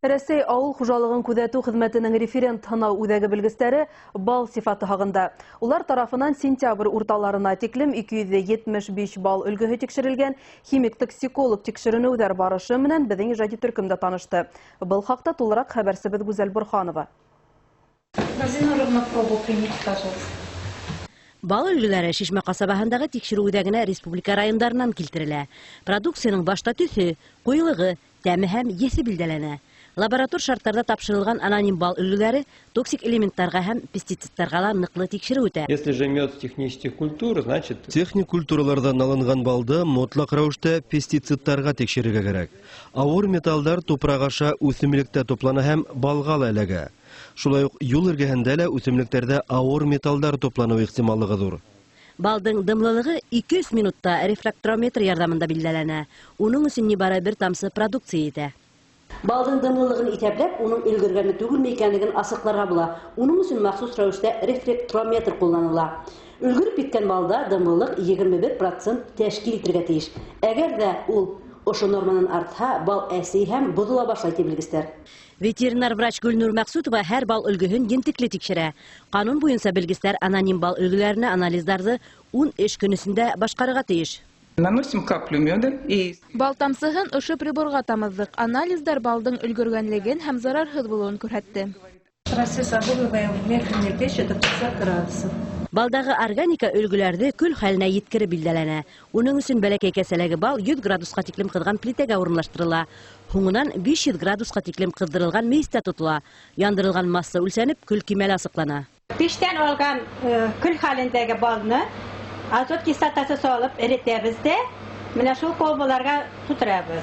Рәсәй ауыл хужалыгын күзәтү хезмәтенең референт һынау үҙәге белгечләре бал сифаты хагында. Улар тарафынан сентябрь урталарына тиклем 275 бал өлгөһе тикшерелгән, химик-токсиколог тикшеренеүләр барышы менән безнең иҗади төркемдә танышты. Был хакта тулырак хәбәрсебез Гүзәл Борханова. Бал өлгеләре Шишмә касабаһындагы тикшерү үҙәгенә республика райондарынан килтерелә. Продукцияның башта төҫө, ҡуйылығы, тәме һәм еҫе билдәләнә. Лаборатор шарттарда тапшырылған аноним бал өлгеләре токсик элементтарға һәм пестицидтарға ла ныҡлы тикшереү үтә. Если же мед технических культур, значит... Техник культуралардан алынған балды мотлаҡ рәүештә пестицидтарға тикшерергә кәрәк. Ауыр металлдар тупраҡ аша үҫемлектә туплана һәм балға ла эләгә. Шулай уҡ юл эргәһендә лә үҫемлектәрҙә ауыр металлдар тупланыу ихтималлығы ҙур. Балдың дымлылығы 200 минутта рефрактрометр ярҙамында билдәләнә. Уның өсөн нибары бер тамсы продукция итә. Балдың дымлылығын иҫәпләп, уның өлгөргәнме түгелме икәнлеген асыҡларға була. Уның өсөн махсус рәүештә рефрактрометр ҡулланыла. Өлгөрөп киткән балда дымлылыҡ 21% тәшкил итергә тейеш. Әгәр ҙә ул ошо норманан артһа, бал әсей һәм боҙола башлай ти белгестәр. Ветеринар врач Гөлнур Мәҡсүтова һәр бал өлгөһөн ентекле тикшерә. Ҡанун буйынса белгестәр аноним бал өлгөләренә анализдарҙы 10 эш көн эсендә башҡарырға тейеш. Наносим каплю меда и... Бал тамсыһын ошо приборға тамыҙҙыҡ. Анализдар балдың өлгөргәнлеген һәм зарарһыҙ булыуын күрһәтте. Процесс обугливаем в медленной печи до 50 градусов. Балдағы органика өлгөләрҙе көл хәленә еткере билдәләнә. Уның өсөн бәләкәй кәсәләге бал 100 градусҡа тиклем ҡыҙған плитәгә урынлаштырыла. Һуңынан 500 градусҡа тиклем ҡыҙҙырылған мейестә тотола. Яндырылған масса үлсәнеп, көл кимәле асыҡлана. Пештән алған көл хәлендәге балны азот кислотасы салып эретәбез дә, менә шул колбаларға тутырабыз.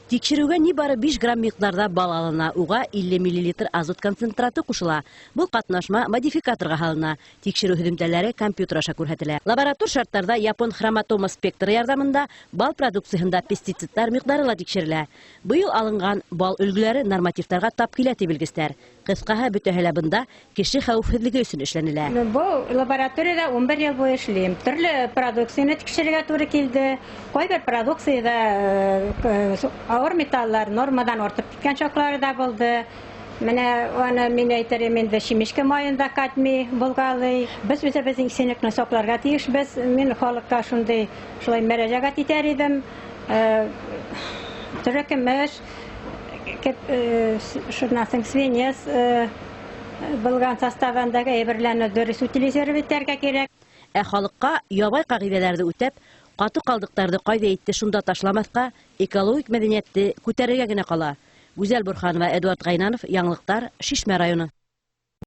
Тикшереүгә нибары 5 грамм миҡдарҙа бал алына, уға 50 мл азот концентраты ҡушыла. Был ҡатнашма модификаторға һалына. Тикшереү һөҙөмтәләре компьютер аша күрһәтелә. Лаборатор шарттарҙа япон хроматома спектры ярҙамында бал продукцияһында пестицидтар миҡдары ла тикшерелә. Быйыл алынған бал өлгөләре нормативтарға тап килә ти белгестәр. Ҡыҫҡаһы бөтәһе лә бында кеше хәүефһеҙлеге өсөн эшләнелә. Был лабораторияда 11 йыл буйы эшләйем. Төрлө продукцияны тикшерергә туры килде. Ҡайбер продукцияда ауыр металлар нормадан артып киткән чаклары да булды. Менә аны мин әйтерем инде шимишке майында кадмий булгалый. Без үзебезнең исәнлекне сакларга тиешбез. Мин халыкка шулай мөрәҗәгать итәр идем. Төрекмеш шуннан свинец булган составындагы әйберләрне дөрес утилизировать итәргә кирәк. Халыкка ябай ҡағиҙәләрҙе үтәп, ҡаты ҡалдыҡтарҙы ҡайҙа итте шунда ташламаҫҡа, экологик мәҙәниәтте күтәрергә генә ҡала. Гүзәл Борханова, Эдуард Ғайнанов, Яңылыҡтар, Шишмә районы.